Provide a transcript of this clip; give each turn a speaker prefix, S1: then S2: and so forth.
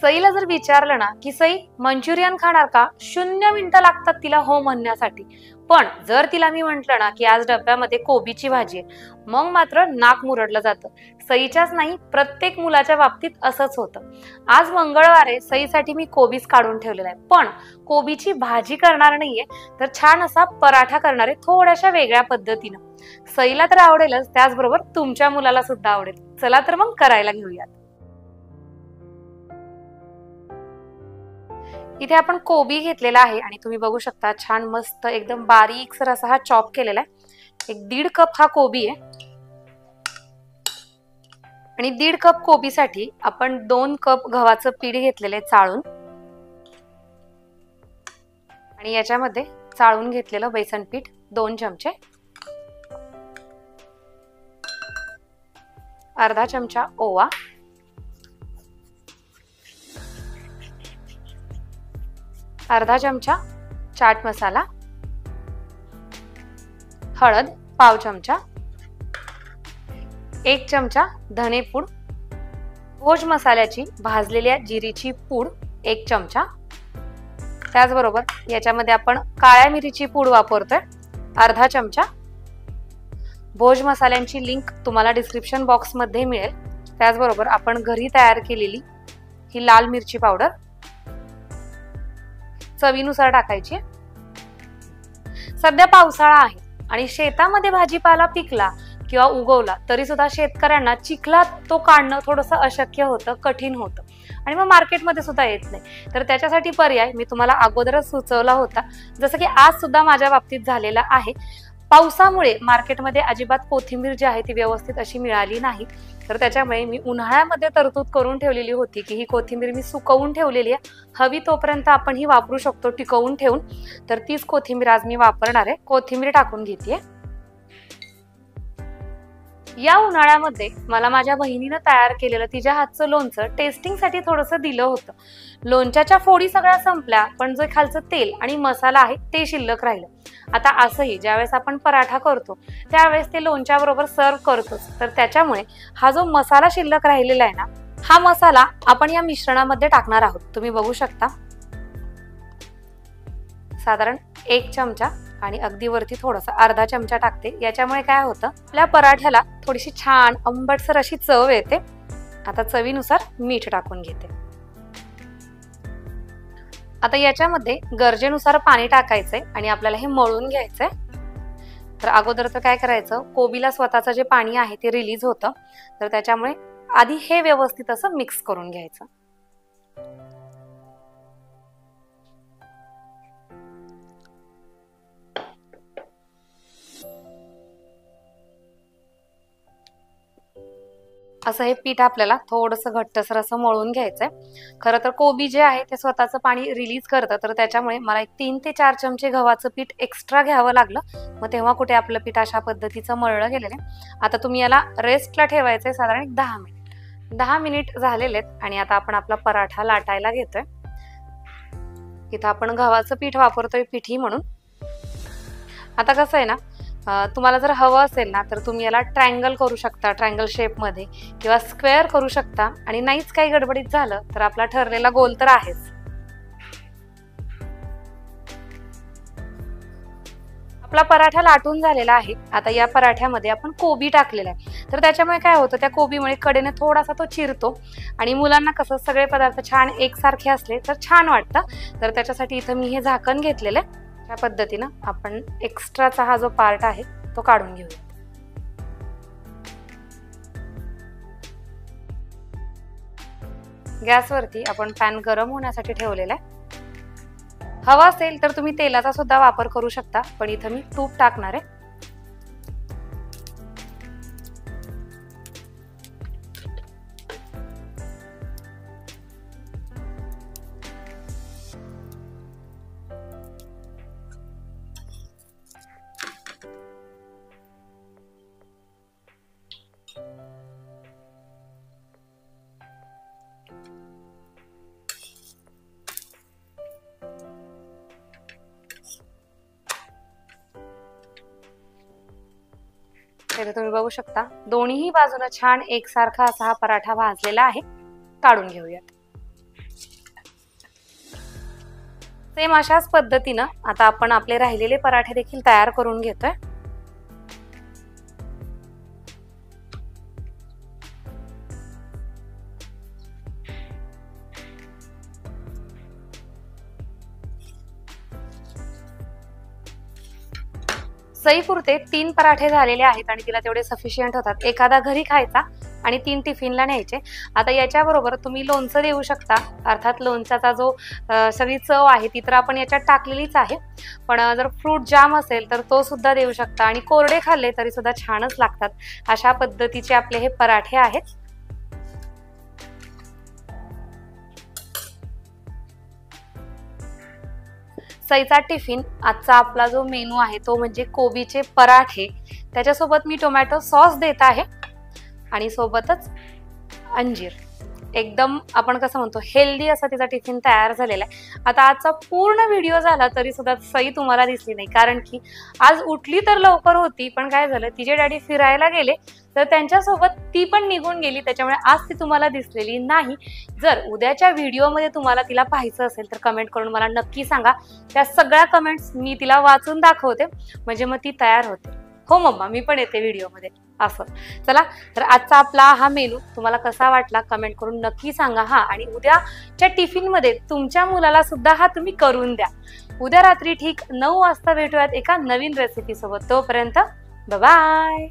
S1: सईला जर विचारलं ना की सई मंचुरियन खाणार का, 0 मिनिटं लागतात तिला हो म्हणण्यासाठी. पण जर तिला मी म्हंटल ना की आज डब्यामध्ये कोबीची भाजी आहे, मग मात्र नाक मुरडलं जातं. सईच्याच नाही, प्रत्येक मुलाच्या बाबतीत असंच होतं. आज मंगळवार आहे, सईसाठी मी कोबीच काढून ठेवलेला आहे. पण कोबीची भाजी करणार नाहीये, तर छान असा पराठा करणार आहे, थोड्याशा वेगळ्या पद्धतीनं. सईला तर आवडेलच, त्याचबरोबर तुमच्या मुलाला सुद्धा आवडेल. चला तर मग करायला घेऊयात. इथे आपण कोबी घेतलेला आहे आणि तुम्ही बघू शकता छान मस्त एकदम बारीकसर असा हा चॉप केलेला आहे. 1.5 कप हा कोबी आहे आणि 1.5 कप कोबीसाठी आपण 2 कप गव्हाचं पीठ घेतलेलं आहे चाळून, आणि याच्यामध्ये चाळून घेतलेलं बेसन पीठ 2 चमचे, अर्धा चमचा ओवा, अर्धा चमचा चाट मसाला, हळद पाव चमचा, 1 चमचा धनेपूड, भोज मसाल्याची भाजलेल्या जिरीची पूड 1 चमचा, त्याचबरोबर याच्यामध्ये आपण काळ्या मिरीची पूड वापरतोय अर्धा चमचा. भोज मसाल्यांची लिंक तुम्हाला डिस्क्रिप्शन बॉक्स मध्ये मिळेल. त्याचबरोबर आपण घरी तयार केलेली ही लाल मिरची पावडर चवीनुसार टाकायची. सध्या पावसाळा आहे आणि शेतामध्ये भाजीपाला पिकला किंवा उगवला तरी सुद्धा शेतकऱ्यांना चिखलात तो काढणं थोडंसं अशक्य होतं, कठीण होतं आणि मग मार्केटमध्ये सुद्धा येत नाही. तर त्याच्यासाठी पर्याय मी तुम्हाला अगोदरच सुचवला होता, जसं की आज सुद्धा माझ्या बाबतीत झालेला आहे. पावसामुळे मार्केटमध्ये अजिबात कोथिंबीर जी आहे ती व्यवस्थित अशी मिळाली नाही. तर त्याच्यामुळे मी उन्हाळ्यामध्ये तरतूद करून ठेवलेली होती की ही कोथिंबीर मी सुकवून ठेवलेली आहे, हवी तोपर्यंत आपण ही वापरू शकतो टिकवून ठेवून. तर तीच कोथिंबीर आज मी वापरणार आहे. कोथिंबीर टाकून घेते. या उन्हाळ्यामध्ये मला माझ्या बहिणीनं तयार केलेलं तिच्या हातचं लोणचं टेस्टिंगसाठी थोडंसं दिलं होतं. लोणच्याच्या फोडी सगळ्या संपल्या, पण जे खालचं तेल आणि मसाला आहे ते शिल्लक राहिलं. आता असंही ज्यावेळेस आपण पराठा करतो त्यावेळेस ते लोणच्या बरोबर सर्व करतोच, तर त्याच्यामुळे हा जो मसाला शिल्लक राहिलेला आहे ना, हा मसाला आपण या मिश्रणामध्ये टाकणार आहोत. तुम्ही बघू शकता साधारण 1 चमचा आणि अगदी वरती थोडासा अर्धा चमचा टाकते. याच्यामुळे काय होतं, आपल्या पराठ्याला थोडीशी छान आंबटसर अशी चव येते. आता चवीनुसार मीठ टाकून घेते. आता याच्यामध्ये गरजेनुसार पाणी टाकायचंय आणि आपल्याला हे मळून घ्यायचंय. तर अगोदर तर काय करायचं, कोबीला स्वतःचं जे पाणी आहे ते रिलीज होतं, तर त्याच्यामुळे आधी हे व्यवस्थित असं मिक्स करून घ्यायचं. असं हे पीठ आपल्याला थोडंसं घट्टसर असं मळून घ्यायचंय. खरं तर कोबी जे आहे ते स्वतःचं पाणी रिलीज करतं, तर त्याच्यामुळे मला 3 ते 4 चमचे गव्हाचं पीठ एक्स्ट्रा घ्यावं लागलं. मग तेव्हा कुठे आपलं पीठ अशा पद्धतीचं मळलं गेलेलं आहे. आता तुम्ही याला रेस्टला ठेवायचंय साधारण 10 मिनिट. 10 मिनिट झालेले आहेत आणि आता आपण आपला पराठा लाटायला घेतोय. इथं आपण गव्हाचं पीठ वापरतोय पिठी म्हणून. आता कसं आहे ना, तुम्हाला जर हवं असेल ना तर तुम्ही याला ट्रायंगल करू शकता, ट्रायंगल शेप मध्ये, किंवा स्क्वेअर करू शकता. आणि नाहीच काही गडबडीत झालं तर आपला ठरलेला गोल तर आहेच. आपला पराठा लाटून झालेला आहे. आता या पराठ्यामध्ये आपण कोबी टाकलेला आहे, तर त्याच्यामुळे काय होतं, त्या कोबीमुळे कडेने थोडासा तो चिरतो आणि मुलांना कसं सगळे पदार्थ छान एकसारखे असले तर छान वाटतं. तर त्याच्यासाठी इथं मी हे झाकण घेतलेलं आहे. या पद्धतीनं आपण एक्स्ट्राचा हा जो पार्ट आहे तो काढून घेऊया. गॅसवरती आपण पॅन गरम होण्यासाठी ठेवलेला आहे. हवा असेल तर तुम्ही तेलाचा सुद्धा वापर करू शकता, पण इथं मी तूप टाकणार आहे. तुम्ही बघू शकता दोन्ही बाजूला छान एकसारखा असा हा पराठा भाजलेला आहे. काढून घेऊयात. सेम अशाच पद्धतीनं आता आपण आपले राहिलेले पराठे देखील तयार करून घेतोय। सई पुरते 3 पराठे झालेले आहेत आणि तिला तेवढे सफिशियंट होतात। एखादा घरी खायचा आणि 3 टिफिनला न्यायचे। आता याच्याबरोबर तुम्ही लोणचं देऊ शकता, अर्थात लोणच्याचा जो सगळी चव आहे ती तर आपण याच्यात टाकलेलीच आहे, पण जर फ्रूट जाम असेल तर तो सुद्धा देऊ शकता आणि कोरडे खाल्ले तरी सुद्धा छानच लागतात। अशा पद्धतीचे आपले हे पराठे आहेत। सईचा टिफिन आजचा आपला जो मेनू आहे तो म्हणजे कोबीचे पराठे, त्याच्यासोबत मी टोमॅटो सॉस देत आहे आणि सोबतच अंजीर। एकदम आपण कसं म्हणतो हेल्दी असा तिचा टिफिन तयार झालेला आहे। आता आजचा पूर्ण व्हिडिओ झाला तरी सुद्धा सई तुम्हाला दिसली नाही, कारण की आज उठली तर लवकर होती, पण काय झालं तिचे डॅडी फिरायला गेले तर त्यांच्यासोबत ती पण निघून गेली, त्याच्यामुळे आज ती तुम्हाला दिसलेली नाही। जर उद्याच्या व्हिडिओमध्ये तुम्हाला तिला पाहायचं असेल तर कमेंट करून मला नक्की सांगा, त्या सगळ्या कमेंट्स मी तिला वाचून दाखवते, म्हणजे मग ती तयार होते। हो मम्मा मी पण येते व्हिडिओमध्ये असं। चला तर आजचा आपला हा मेनू तुम्हाला कसा वाटला कमेंट करून नक्की सांगा। हा आणि उद्याच्या टिफिन मध्ये तुमच्या मुलाला सुद्धा हा तुम्ही करून द्या। उद्या रात्री ठीक 9 वाजता भेटूयात एका नवीन रेसिपी सोबत। तोपर्यंत बाय बाय।